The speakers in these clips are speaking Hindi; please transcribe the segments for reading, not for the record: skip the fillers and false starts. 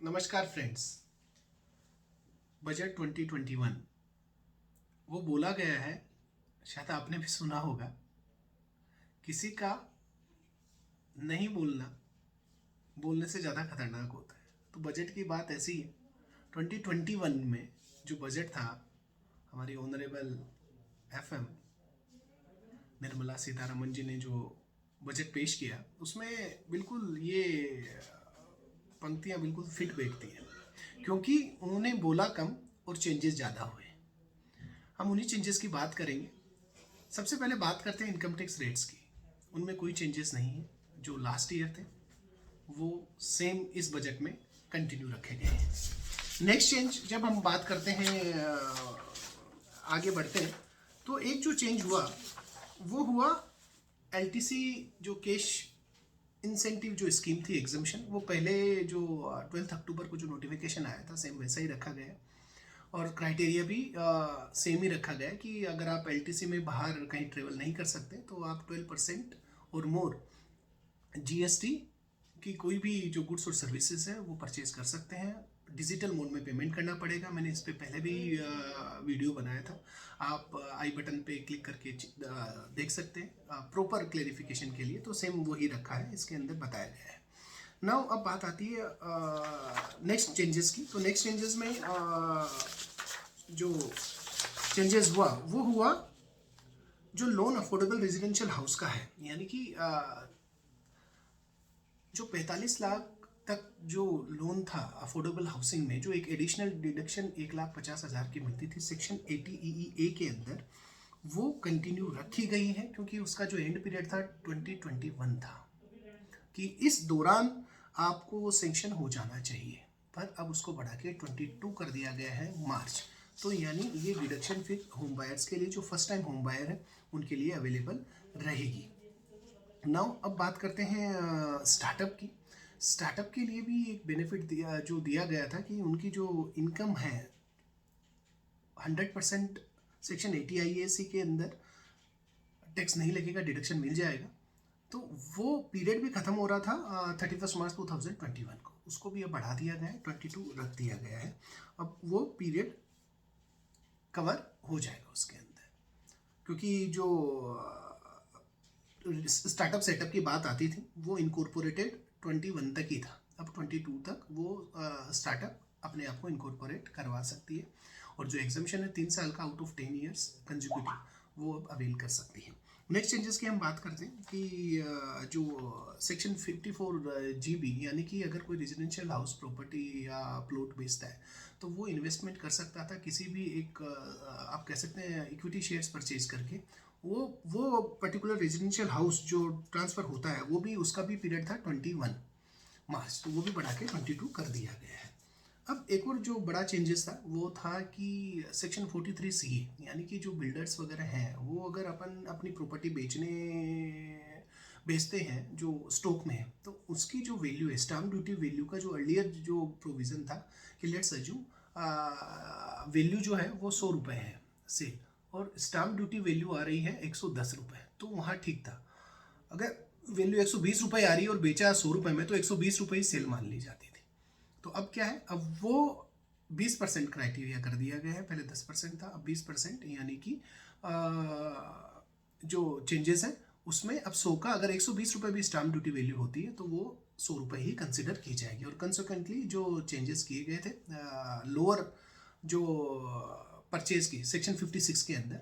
नमस्कार फ्रेंड्स। बजट 2021 वो बोला गया है, शायद आपने भी सुना होगा, किसी का नहीं बोलना बोलने से ज़्यादा खतरनाक होता है। तो बजट की बात ऐसी है। 2021 में जो बजट था, हमारी ऑनरेबल एफएम निर्मला सीतारमन जी ने जो बजट पेश किया, उसमें बिल्कुल ये पंक्तियां बिल्कुल फिट बैठती हैं, क्योंकि उन्होंने बोला कम और चेंजेस ज़्यादा हुए। हम उन्हीं चेंजेस की बात करेंगे। सबसे पहले बात करते हैं इनकम टैक्स रेट्स की। उनमें कोई चेंजेस नहीं है। जो लास्ट ईयर थे वो सेम इस बजट में कंटिन्यू रखे गए हैं। नेक्स्ट चेंज जब हम बात करते हैं, आगे बढ़ते हैं, तो एक जो चेंज हुआ वो हुआ एलटीसी जो कैश इंसेंटिव जो स्कीम थी एग्जामिशन, वो पहले जो 12 अक्टूबर को जो नोटिफिकेशन आया था सेम वैसा ही रखा गया। और क्राइटेरिया भी सेम ही रखा गया कि अगर आप एलटीसी में बाहर कहीं ट्रेवल नहीं कर सकते तो आप 12% और मोर जीएसटी की कोई भी जो गुड्स और सर्विसेज है वो परचेज कर सकते हैं। डिजिटल मोड में पेमेंट करना पड़ेगा। मैंने इस पे पहले भी वीडियो बनाया था, आप आई बटन पे क्लिक करके देख सकते हैं प्रॉपर क्लेरिफिकेशन के लिए। तो सेम वही रखा है, इसके अंदर बताया गया है। नाउ अब बात आती है नेक्स्ट चेंजेस की। तो नेक्स्ट चेंजेस में जो चेंजेस हुआ वो हुआ जो लोन अफोर्डेबल रेजिडेंशियल हाउस का है, यानी कि जो 45 लाख तक जो लोन था अफोर्डेबल हाउसिंग में, जो एक एडिशनल डिडक्शन 1,50,000 की मिलती थी सेक्शन 80 के अंदर, वो कंटिन्यू रखी गई है, क्योंकि उसका जो एंड पीरियड था 2021 था कि इस दौरान आपको वो सेंक्शन हो जाना चाहिए। पर अब उसको बढ़ा के 22 कर दिया गया है मार्च। तो यानी ये डिडक्शन फिर होम बायर्स के लिए, जो फर्स्ट टाइम होम बायर है उनके लिए अवेलेबल रहेगी। नाउ अब बात करते हैं स्टार्टअप की। स्टार्टअप के लिए भी एक बेनिफिट दिया गया था कि उनकी जो इनकम है 100% सेक्शन 80 के अंदर टैक्स नहीं लगेगा, डिडक्शन मिल जाएगा। तो वो पीरियड भी खत्म हो रहा था 31 मार्च 2021 को, उसको भी अब बढ़ा दिया गया है, 22 रख दिया गया है। अब वो पीरियड कवर हो जाएगा उसके अंदर, क्योंकि जो स्टार्टअप सेटअप की बात आती थी वो इनकॉर्पोरेटेड 21 तक ही था। अब 22 तक वो स्टार्टअप अपने आप को इनकॉर्पोरेट करवा सकती है, और जो एग्जामिशन है 3 साल का आउट ऑफ 10 ईयर्स कंजिक्यूटिव, वो अब अवेल कर सकती है। नेक्स्ट चेंजेस की हम बात करते हैं कि जो सेक्शन 54 GB, यानी कि अगर कोई रेजिडेंशियल हाउस प्रॉपर्टी या प्लॉट बेचता है तो वो इन्वेस्टमेंट कर सकता था किसी भी एक आप कह सकते हैं इक्विटी शेयर्स परचेज करके। वो पर्टिकुलर रेजिडेंशियल हाउस जो ट्रांसफ़र होता है वो भी, उसका भी पीरियड था 21 मार्च, तो वो भी बढ़ा के 22 कर दिया गया है। अब एक और जो बड़ा चेंजेस था वो था कि सेक्शन 43C, यानी कि जो बिल्डर्स वगैरह हैं वो अगर अपन अपनी प्रॉपर्टी बेचते हैं जो स्टॉक में है, तो उसकी जो वैल्यू है, स्टाम्प ड्यूटी वैल्यू का जो अर्लियर जो प्रोविज़न था कि लेट्स अज्यूम वैल्यू जो है वो 100 रुपये है सेल, और स्टाम्प ड्यूटी वैल्यू आ रही है 110 रुपये, तो वहाँ ठीक था। अगर वैल्यू 120 रुपये आ रही है और बेचा 100 रुपये में, तो 120 रुपये ही सेल मान ली जाती थी। तो अब क्या है, अब वो 20% क्राइटेरिया कर दिया गया है। पहले 10% था, अब 20%, यानी कि जो चेंजेस है उसमें अब 100 का अगर 120 रुपये भी स्टाम्प ड्यूटी वैल्यू होती है तो वो 100 रुपये ही कंसिडर की जाएगी। और कंसिक्वेंटली जो चेंजेस किए गए थे लोअर जो परचेज की सेक्शन 56 के अंदर,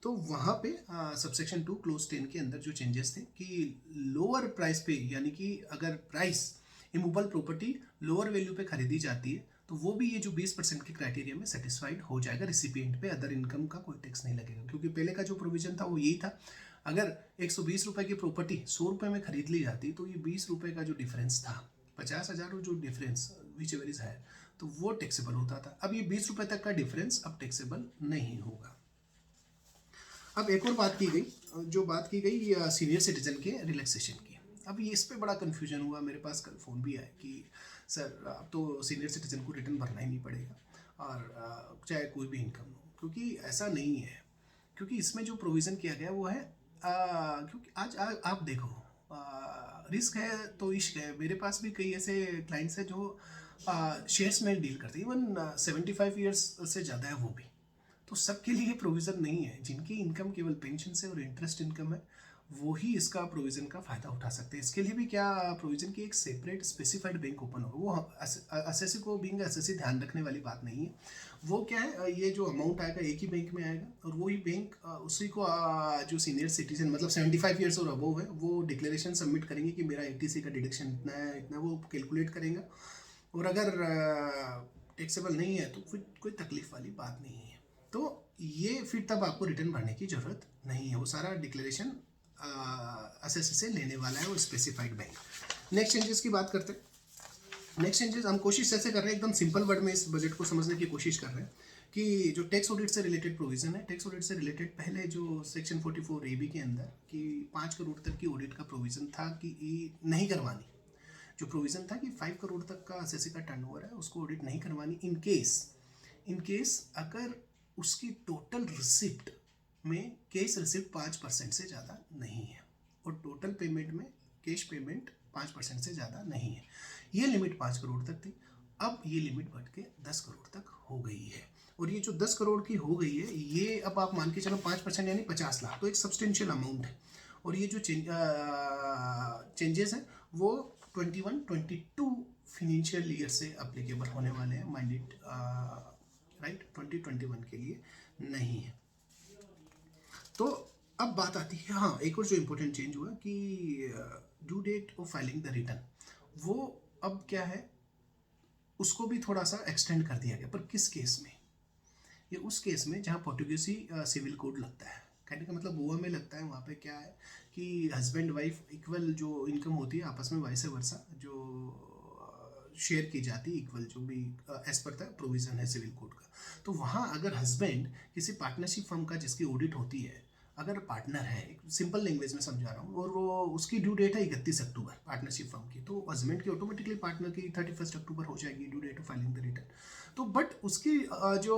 तो वहाँ पे सबसेक्शन 2 क्लोज 10 के अंदर जो चेंजेस थे कि लोअर प्राइस पे, यानी कि अगर price immovable property lower value पे खरीदी जाती है तो वो भी ये जो 20% के क्राइटेरिया में सेटिस्फाइड हो जाएगा। रिसिपिएंट पे अदर इनकम का कोई टैक्स नहीं लगेगा, क्योंकि पहले का जो प्रोविजन था वो यही था, अगर 120 रुपये की प्रॉपर्टी 100 रुपये में खरीद ली जाती तो ये 20 रुपये का जो डिफरेंस था, 50,000 जो डिफरेंस विच एवर इज है, तो वो टैक्सेबल होता था। अब ये 20 रुपये तक का डिफरेंस अब टैक्सेबल नहीं होगा। अब एक और बात की गई, जो बात की गई सीनियर सिटीजन के रिलैक्सेशन की। अब ये इस पे बड़ा कन्फ्यूजन हुआ, मेरे पास कल फ़ोन भी आया कि सर अब तो सीनियर सिटीजन को रिटर्न भरना ही नहीं पड़ेगा, और चाहे कोई भी इनकम हो, क्योंकि ऐसा नहीं है। क्योंकि इसमें जो प्रोविज़न किया गया वो है क्योंकि आज आप देखो, रिस्क है तो इश्क है। मेरे पास भी कई ऐसे क्लाइंट्स हैं जो शेयर्स में डील करते हैं, इवन 75 ईयर्स से ज़्यादा है वो भी। तो सबके लिए प्रोविज़न नहीं है। जिनकी इनकम केवल पेंशन से और इंटरेस्ट इनकम है वो ही इसका प्रोविज़न का फ़ायदा उठा सकते हैं। इसके लिए भी क्या प्रोविज़न की एक सेपरेट स्पेसिफाइड बैंक ओपन हो, वो एसएससी को बीइंग एसएससी ध्यान रखने वाली बात नहीं है। वो क्या है, ये जो अमाउंट आएगा एक ही बैंक में आएगा और वही बैंक उसी को जो सीनियर सिटीजन मतलब 75 ईयर्स और अबव है वो डिक्लेरेशन सबमिट करेंगे कि मेरा एटीसी का डिडक्शन इतना है, इतना वो कैलकुलेट करेंगे। और अगर टैक्सेबल नहीं है तो फिर कोई तकलीफ वाली बात नहीं है। तो ये फिर तब आपको रिटर्न भरने की ज़रूरत नहीं है, वो सारा डिक्लेरेशन एसएससी से लेने वाला है वो स्पेसिफाइड बैंक। नेक्स्ट चेंजेस की बात करते हैं। नेक्स्ट चेंजेस हम कोशिश ऐसे कर रहे हैं, एकदम सिंपल वर्ड में इस बजट को समझने की कोशिश कर रहे हैं कि जो टैक्स ऑडिट से रिलेटेड प्रोविज़न है, टैक्स ऑडिट से रिलेटेड पहले जो सेक्शन 44 AB के अंदर कि 5 करोड़ तक की ऑडिट का प्रोविज़न था कि नहीं करवानी। जो प्रोविज़न था कि 5 करोड़ तक का एसएससी का टर्नओवर है उसको ऑडिट नहीं करवानी इन केस अगर उसकी टोटल रिसिप्ट में कैश रिसिप्ट 5% से ज़्यादा नहीं है और टोटल पेमेंट में कैश पेमेंट 5% से ज़्यादा नहीं है। ये लिमिट 5 करोड़ तक थी, अब ये लिमिट बढ़ के 10 करोड़ तक हो गई है। और ये जो 10 करोड़ की हो गई है ये अब आप मान के चलो 5% यानी 50 लाख, तो एक सब्सटेंशियल अमाउंट है। और ये जो चेंजेस हैं वो 21-22 फिनेंशियल ईयर से अप्लीकेबल होने वाले हैं, माइंडेड राइट, 2021 के लिए नहीं है। तो अब बात आती है, हाँ एक और जो इम्पोर्टेंट चेंज हुआ कि due date of filing the return, वो अब क्या है उसको भी थोड़ा सा एक्सटेंड कर दिया गया। पर किस केस में? ये उस केस में जहाँ पोर्टुगीसी सिविल कोड लगता है, कहने का मतलब गोवा में लगता है। वहाँ पे क्या है कि हस्बैंड वाइफ इक्वल जो इनकम होती है आपस में वाइस वर्सा जो शेयर की जाती है इक्वल, जो भी एज पर द प्रोविज़न है सिविल कोड का। तो वहाँ अगर हस्बैंड किसी पार्टनरशिप फर्म का जिसकी ऑडिट होती है, अगर पार्टनर है, एक सिंपल लैंग्वेज में समझा रहा हूँ, और वो उसकी ड्यू डेट है 31 अक्टूबर पार्टनरशिप फर्म की, तो हस्बैंड की ऑटोमेटिकली पार्टनर की 31 अक्टूबर हो जाएगी due date of filing the return. तो बट उसकी जो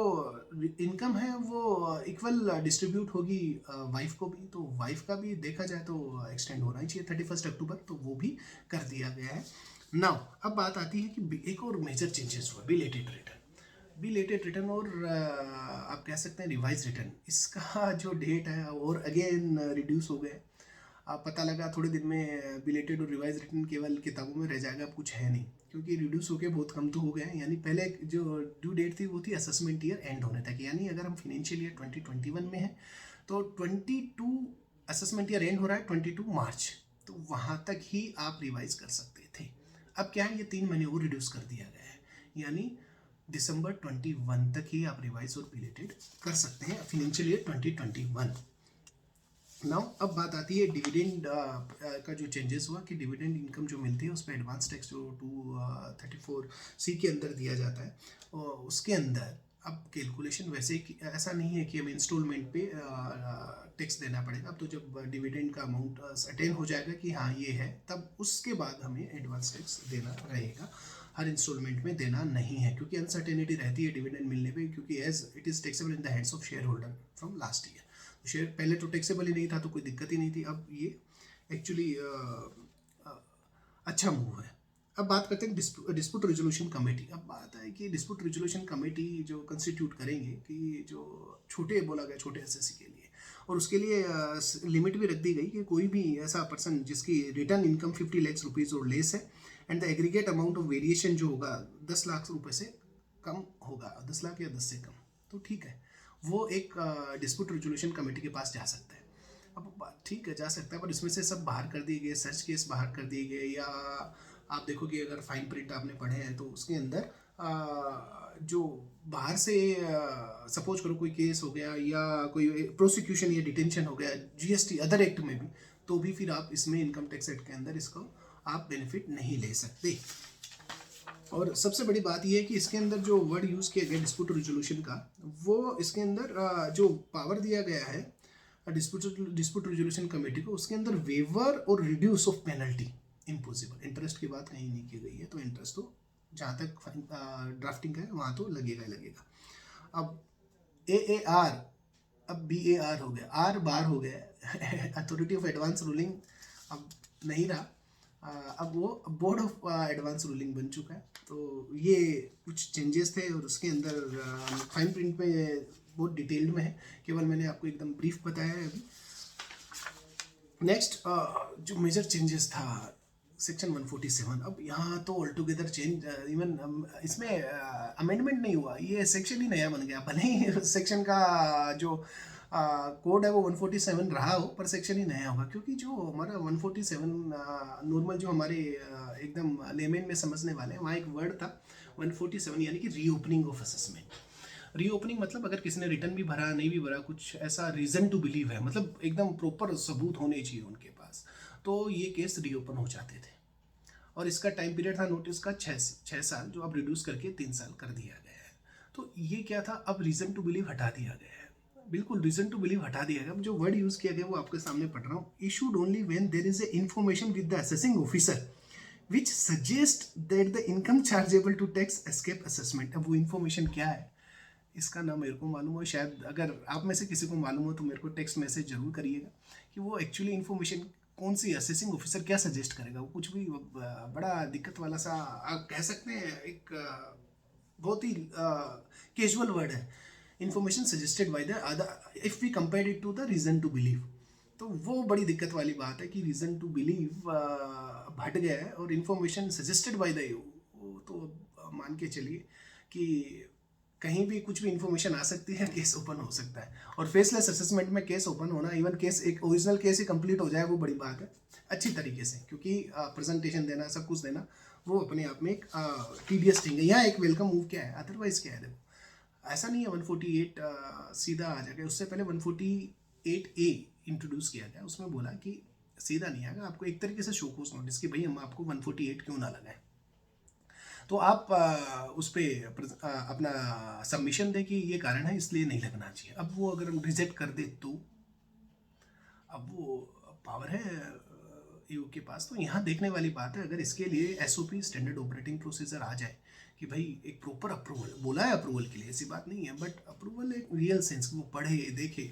इनकम है वो इक्वल डिस्ट्रीब्यूट होगी वाइफ को भी, तो वाइफ का भी देखा जाए तो एक्सटेंड होना ही चाहिए 31 अक्टूबर, तो वो भी कर दिया गया है। नाउ अब बात आती है कि एक और मेजर चेंजेस हुआ, बिलेटेड रिटर्न और आप कह सकते हैं रिवाइज रिटर्न। इसका जो डेट है और अगेन रिड्यूस हो गए। आप पता लगा थोड़े दिन में बिलेटेड और रिवाइज रिटर्न केवल किताबों में रह जाएगा, अब कुछ है नहीं, क्योंकि रिड्यूस होकर बहुत कम तो हो गए हैं। यानी पहले जो ड्यू डेट थी वो थी असेसमेंट ईयर एंड होने तक, यानी अगर हम फिनेंशियल ईयर 2021 में है तो 22 असेसमेंट ईयर एंड हो रहा है 22 मार्च, तो वहाँ तक ही आप रिवाइज कर सकते थे। अब क्या है, ये 3 महीने और रिड्यूस कर दिया गया है, यानी दिसंबर 21 तक ही आप रिवाइज और बिलेटेड कर सकते हैं फिनेंशियल ईयर 2021। नाउ अब बात आती है डिविडेंड का जो चेंजेस हुआ कि डिविडेंड इनकम जो मिलती है उस पर एडवांस टैक्स जो 234C के अंदर दिया जाता है, और उसके अंदर अब कैलकुलेशन वैसे ऐसा नहीं है कि हमें इंस्टॉलमेंट पे टैक्स देना पड़ेगा। अब तो जब डिविडेंड का अमाउंट सर्टेन हो जाएगा कि हाँ ये है, तब उसके बाद हमें एडवांस टैक्स देना रहेगा, हर इंस्टॉलमेंट में देना नहीं है, क्योंकि अनसर्टेनिटी रहती है डिविडेंड मिलने पे, क्योंकि as it is taxable in the hands of shareholder from last year. Share पहले तो टैक्सेबल ही नहीं था तो कोई दिक्कत ही नहीं थी, अब ये एक्चुअली अच्छा मूव है। अब बात करते हैं डिस्प्यूट रेजोल्यूशन कमेटी। अब बात है कि डिस्प्यूट रेजोल्यूशन कमेटी जो कंस्टिट्यूट करेंगे कि जो छोटे बोला गया छोटे एसएससी के लिए, और उसके लिए लिमिट भी रख दी गई कि कोई भी ऐसा पर्सन जिसकी रिटर्न इनकम 50 लाख रुपीज़ और लेस है and the aggregate amount of variation जो होगा 10 लाख रुपए से कम होगा, 10 लाख या 10 से कम, तो ठीक है, वो एक डिस्प्यूट रेजोल्यूशन कमेटी के पास जा सकता है। अब ठीक है जा सकता है, पर इसमें से सब बाहर कर दिए गए, सर्च केस बाहर कर दिए गए, या आप देखो कि अगर फाइन प्रिंट आपने पढ़े हैं तो उसके अंदर जो बाहर से सपोज करो कोई केस हो गया या कोई प्रोसिक्यूशन या डिटेंशन हो गया जीएसटी अदर एक्ट में भी, तो भी फिर आप इसमें इनकम टैक्स एक्ट के अंदर इसको आप बेनिफिट नहीं ले सकते। और सबसे बड़ी बात यह है कि इसके अंदर जो वर्ड यूज़ किया गया डिस्प्यूट रेजोल्यूशन का, वो इसके अंदर जो पावर दिया गया है डिस्प्यूट रेजोल्यूशन कमेटी को, उसके अंदर वेवर और reduce of penalty impossible, interest की बात कहीं नहीं की गई है, तो इंटरेस्ट तो जहाँ तक ड्राफ्टिंग है वहाँ तो लगेगा। अब AAR अब BAR हो गया, R बार हो गया अथॉरिटी ऑफ एडवांस रूलिंग अब नहीं रहा, अब वो बोर्ड ऑफ एडवांस रूलिंग बन चुका है। तो ये कुछ चेंजेस थे और उसके अंदर फाइन प्रिंट में बहुत डिटेल्ड में है, केवल मैंने आपको एकदम ब्रीफ बताया है अभी। नेक्स्ट जो मेजर चेंजेस था सेक्शन 147, अब यहाँ तो ऑल टुगेदर चेंज, इवन इसमें अमेंडमेंट नहीं हुआ, ये सेक्शन ही नया बन गया। भले ही सेक्शन का जो कोड है वो 147 रहा हो, पर सेक्शन ही नया होगा, क्योंकि जो हमारा 147 नॉर्मल जो हमारे एकदम लेमेन में समझने वाले हैं, वहाँ एक वर्ड था 147, यानी कि रीओपनिंग ऑफ असेसमेंट। रीओपनिंग मतलब अगर किसी ने रिटर्न भी भरा नहीं भी भरा, कुछ ऐसा रीज़न टू बिलीव है, मतलब एकदम प्रॉपर सबूत होने चाहिए उनके पास, तो ये केस रीओपन हो जाते थे। और इसका टाइम पीरियड था नोटिस का 6 साल, जो अब रिड्यूस करके 3 साल कर दिया गया है। तो ये क्या था, अब रीज़न टू बिलीव हटा दिया गया है, बिल्कुल रीज़न टू बिलीव हटा दिया गया। अब जो वर्ड यूज़ किया गया वो आपके सामने पढ़ रहा हूँ, issued only when there is a information with the assessing officer which suggest that the income chargeable to tax escape assessment. अब वो इन्फॉर्मेशन क्या है, इसका ना मेरे को मालूम हो, शायद अगर आप में से किसी को मालूम हो तो मेरे को टेक्स्ट मैसेज जरूर करिएगा कि वो एक्चुअली इन्फॉर्मेशन कौन सी, असेसिंग ऑफिसर क्या सजेस्ट करेगा। वो कुछ भी बड़ा दिक्कत वाला सा आप कह सकते हैं, एक बहुत ही कैजुअल वर्ड है, information suggested by the other if we compare it to the reason to believe. तो वो बड़ी दिक्कत वाली बात है कि रीजन टू बिलीव हट गया है और information suggested by the you, तो मान के चलिए कि कहीं भी कुछ भी इन्फॉर्मेशन आ सकती है, केस ओपन हो सकता है। और फेसलेस असेसमेंट में केस ओपन होना, इवन केस एक ओरिजिनल केस ही कंप्लीट हो जाए, वो बड़ी बात है अच्छी तरीके से, क्योंकि प्रेजेंटेशन देना, सब कुछ देना, वो अपने आप में एक टीडियस थिंग है। यहाँ एक वेलकम मूव क्या है, अदरवाइज क्या है, देखो ऐसा नहीं है 148 सीधा आ जाएगा। उससे पहले 148A इंट्रोड्यूस किया गया, उसमें बोला कि सीधा नहीं आएगा, आपको एक तरीके से शोकोस नोटिस कि भाई हम आपको 148 क्यों ना लगाएं, तो आप उस पर अपना सबमिशन दें कि ये कारण है इसलिए नहीं लगना चाहिए। अब वो अगर हम रिजेक्ट कर दे तो अब वो पावर है यू के पास। तो यहाँ देखने वाली बात है, अगर इसके लिए SOP स्टैंडर्ड ऑपरेटिंग प्रोसीजर आ जाए कि भाई एक प्रॉपर अप्रूवल, बोला है अप्रूवल के लिए, ऐसी बात नहीं है, बट अप्रूवल एक रियल सेंस वो पढ़े देखे,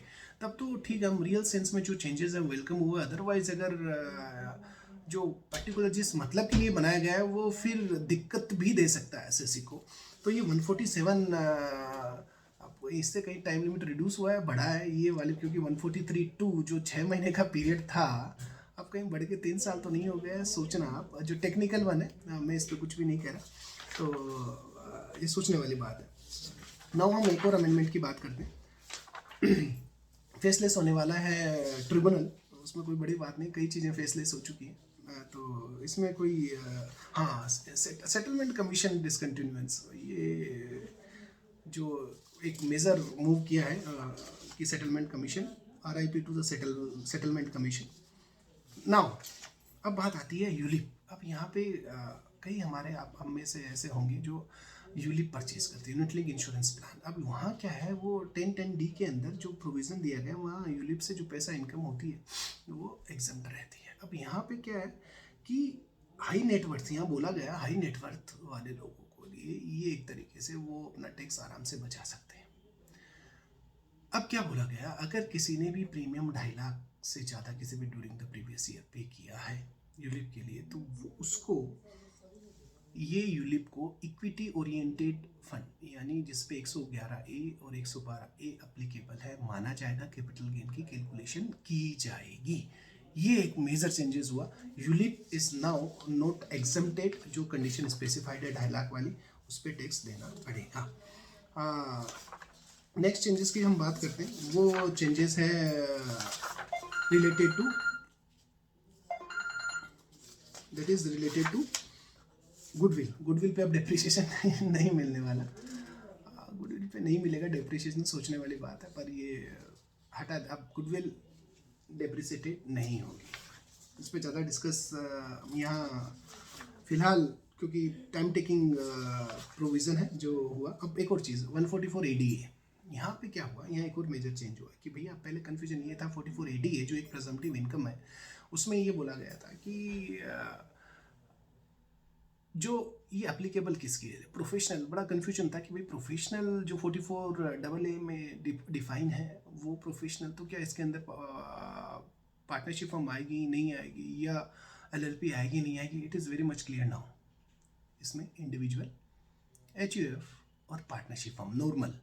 तब तो ठीक है, हम रियल सेंस में जो चेंजेस हैं वेलकम हुए। अदरवाइज अगर जो पर्टिकुलर जिस मतलब के लिए बनाया गया है वो फिर दिक्कत भी दे सकता है SSC को। तो ये 147 आपको इससे कहीं टाइम लिमिट रिड्यूस हुआ है, बढ़ा है ये वाली, क्योंकि 143(2) जो 6 महीने का पीरियड था, अब कहीं बढ़ के 3 साल तो नहीं हो गया है, सोचना आप। जो टेक्निकल वन है, मैं इस पर कुछ भी नहीं कह रहा, तो ये सोचने वाली बात है। नाउ हम एक और अमेंडमेंट की बात करते हैं। फेसलेस होने वाला है ट्रिब्यूनल, उसमें कोई बड़ी बात नहीं, कई चीज़ें फेसलेस हो चुकी हैं, तो इसमें कोई हाँ, सेटलमेंट कमीशन डिसकंटिन्यूएंस, ये जो एक मेजर मूव किया है कि settlement commission, RIP to the settlement commission. Now अब बात आती है यूलिप। अब यहाँ पे कई हमारे आप हम में से ऐसे होंगे जो यूलिप परचेज करते हैं, यूनिट लिंक इंश्योरेंस प्लान। अब वहाँ क्या है, वो 10(10)D के अंदर जो प्रोविज़न दिया गया है, वहाँ यूलिप से जो पैसा इनकम होती है वो एग्जम्प्ट रहती है। अब यहाँ पे क्या है कि हाई नेटवर्थ, यहाँ बोला गया हाई नेटवर्थ वाले लोगों को लिए ये एक तरीके से वो अपना टैक्स आराम से बचा सकते हैं। अब क्या बोला गया, अगर किसी ने भी प्रीमियम 2.5 लाख से ज़्यादा किसी भी ड्यूरिंग द प्रीवियस ईयर पे किया है यूलिप के लिए, तो वो उसको ये यूलिप को इक्विटी ओरिएंटेड फंड, यानी जिस पे 111A और 112A अप्लीकेबल है, माना जाएगा, कैपिटल गेन की कैलकुलेशन की जाएगी। ये एक मेजर चेंजेस हुआ। ULIP is now not exempted, जो कंडीशन स्पेसिफाइड है 2.5 लाख वाली, उस पर टैक्स देना पड़ेगा। नेक्स्ट चेंजेस की हम बात करते हैं, वो चेंजेस है related to, that is related to goodwill. Goodwill पे अब डेप्रिसिएशन नहीं मिलने वाला, गुडविल पे नहीं मिलेगा डेप्रिसिएशन, सोचने वाली बात है, पर ये हटा, अब गुडविल डेप्रिसिएटेड नहीं होगी। इस पर ज़्यादा डिस्कस यहाँ फिलहाल, क्योंकि टाइम टेकिंग प्रोविज़न है जो हुआ। अब एक और चीज़ 144ADA, यहाँ पे क्या हुआ, यहाँ एक और मेजर चेंज हुआ कि भैया पहले कन्फ्यूजन ये था 44ADA जो एक प्रेजम्पटिव इनकम है, उसमें ये बोला गया था कि जो ये एप्लीकेबल किसके लिए, प्रोफेशनल। बड़ा कन्फ्यूजन था कि भाई प्रोफेशनल जो 44AA में डिफाइन है वो प्रोफेशनल, तो क्या इसके अंदर पार्टनरशिप फर्म आएगी नहीं आएगी, या LLP आएगी नहीं आएगी, it is very much clear now. इसमें इंडिविजुअल, HUF और पार्टनरशिप फॉर्म नॉर्मल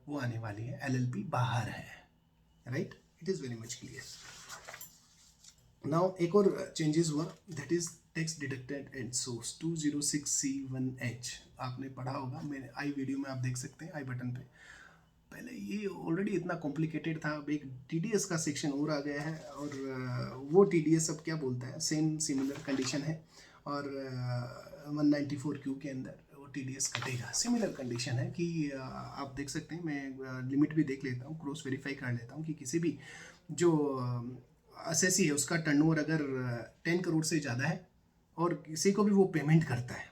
वो आने वाली है, LLP बाहर है, right, it is very much clear. Now एक और चेंजेस हुआ, that is tax deducted and source 206C1H। आपने पढ़ा होगा, मेरे आई वीडियो में आप देख सकते हैं, आई बटन पे। पहले ये ऑलरेडी इतना कॉम्प्लिकेटेड था, अब एक TDS का सेक्शन और आ गया है, और वो TDS अब क्या बोलता है, सेम सिमिलर कंडीशन है, और 194Q के अंदर वो TDS कटेगा। सिमिलर कंडीशन है कि आप देख सकते हैं, मैं लिमिट भी देख लेता हूँ, क्रॉस वेरीफाई कर लेता हूँ कि किसी भी जो असेसी है उसका टर्नओवर अगर 10 करोड़ से ज़्यादा है और किसी को भी वो पेमेंट करता है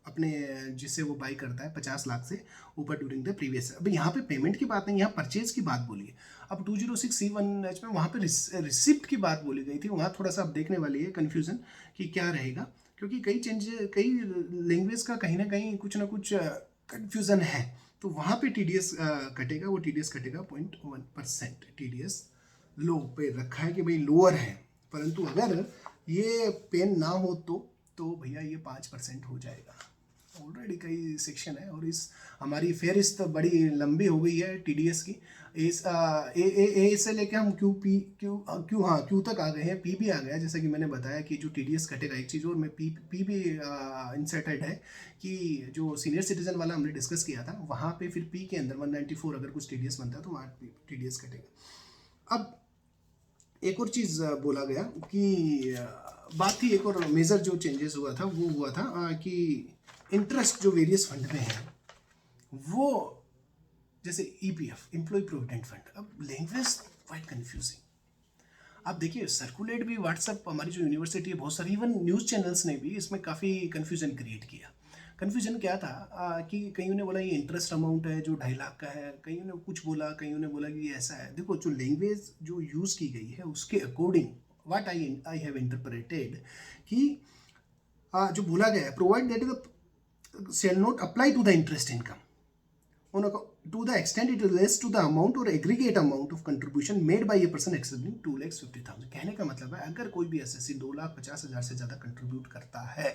अपने जिससे वो बाई करता है 50 लाख से ऊपर ड्यूरिंग द प्रीवियस। अब यहाँ पे पेमेंट की बात नहीं, यहाँ परचेज की बात बोली है। अब 206C1H में वहाँ पे रिसिप्ट की बात बोली गई थी, वहाँ थोड़ा सा अब देखने वाली है कन्फ्यूज़न कि क्या रहेगा, क्योंकि कई लैंग्वेज का कहीं ना कुछ कन्फ्यूज़न है। तो वहाँ पे TDS कटेगा, वो TDS कटेगा 0.1%। TDS लो पे रखा है कि भाई लोअर है, परंतु अगर ये पेन ना हो तो भैया ये 5% हो जाएगा। ऑलरेडी कई सेक्शन है, और इस हमारी फेरिस्त बड़ी लंबी हो गई है TDS की। ए से लेके हम क्यू तक आ गए हैं, पी भी आ गया, जैसे कि मैंने बताया कि जो TDS कटेगा। एक चीज़ और मैं पी भी इंसर्टेड है कि जो सीनियर सिटीजन वाला हमने डिस्कस किया था, वहाँ पे फिर पी के अंदर 194 अगर कुछ TDS बनता है तो वहाँ TDS कटेगा। अब एक और चीज़ बोला गया कि बात थी, एक और मेजर जो चेंजेस हुआ था वो हुआ था कि इंटरेस्ट जो वेरियस फंड में है वो, जैसे EPF एम्प्लॉय प्रोविडेंट फंड, अब लैंग्वेज क्वाइट कंफ्यूजिंग। आप देखिए सर्कुलेट भी व्हाट्सएप, हमारी जो यूनिवर्सिटी है, बहुत सारी इवन न्यूज़ चैनल्स ने भी इसमें काफ़ी कन्फ्यूजन क्रिएट किया। कन्फ्यूजन क्या था कि कईयों ने बोला ये इंटरेस्ट अमाउंट है जो 2.5 लाख का है, कईयों ने कुछ बोला, कईयों ने बोला कि ये ऐसा है। देखो जो लैंग्वेज जो यूज़ की गई है उसके according what I have interpreted कि जो बोला गया है, provide that the shall not apply to the interest income to the extent it relates to the amount or aggregate amount of contribution made by a person exceeding 2,50,000। कहने का मतलब है अगर कोई भी एसएससी 2,50,000 से ज़्यादा कंट्रीब्यूट करता है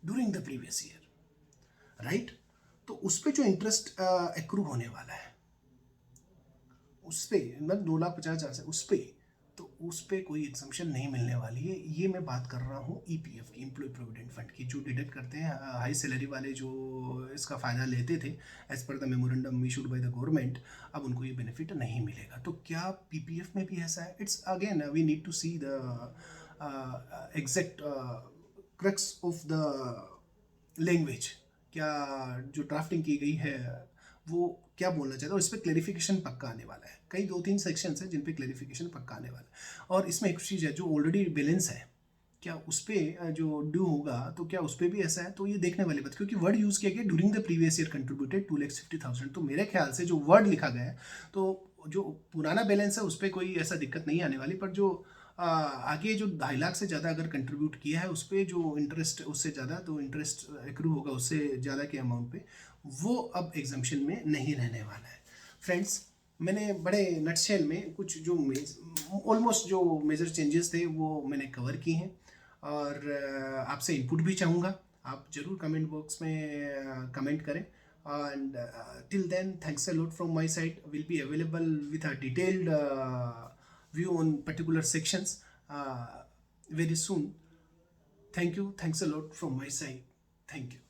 during the previous year, right, तो उस पर जो इंटरेस्ट एक्रू होने वाला है उस पर, मतलब 2,50,000 से उस पर, तो उस पर कोई एग्जम्पशन नहीं मिलने वाली है। ये मैं बात कर रहा हूँ EPF की, एम्प्लॉय प्रोविडेंट फंड की, जो डिडक्ट करते हैं हाई सैलरी वाले जो इसका फ़ायदा लेते थे as per the memorandum issued by the government, अब उनको ये बेनिफिट नहीं मिलेगा। तो क्या PPF में भी ऐसा है? It's again we need to see the exact crux of the language, क्या जो ड्राफ्टिंग की गई है वो क्या बोलना चाहता है, और इस पर क्लैरिफिकेशन पक्का आने वाला है। कई 2-3 सेक्शंस हैं जिन पे क्लैरिफिकेशन पक्का आने वाला है। और इसमें एक चीज़ है जो ऑलरेडी बैलेंस है, क्या उस पर जो ड्यू होगा तो क्या उस पर भी ऐसा है, तो ये देखने वाली बात, क्योंकि वर्ड यूज़ किया गया during the previous year contributed 2,50,000, तो मेरे ख्याल से जो वर्ड लिखा गया है तो जो पुराना बैलेंस है उस पर कोई ऐसा दिक्कत नहीं आने वाली, पर जो आगे जो 2.5 लाख से ज़्यादा अगर कंट्रीब्यूट किया है उस पर जो इंटरेस्ट उससे ज़्यादा, तो इंटरेस्ट एक्रू होगा उससे ज़्यादा के अमाउंट पे, वो अब एग्जाम्पशन में नहीं रहने वाला है। फ्रेंड्स, मैंने बड़े नटशेल में कुछ जो ऑलमोस्ट जो मेजर चेंजेस थे वो मैंने कवर किए हैं, और आपसे इनपुट भी चाहूँगा। आप ज़रूर कमेंट बॉक्स में कमेंट करें, and till then thanks a lot from my side. Will be available with a detailed view on particular sections very soon. Thank you, thanks a lot from my side. Thank you.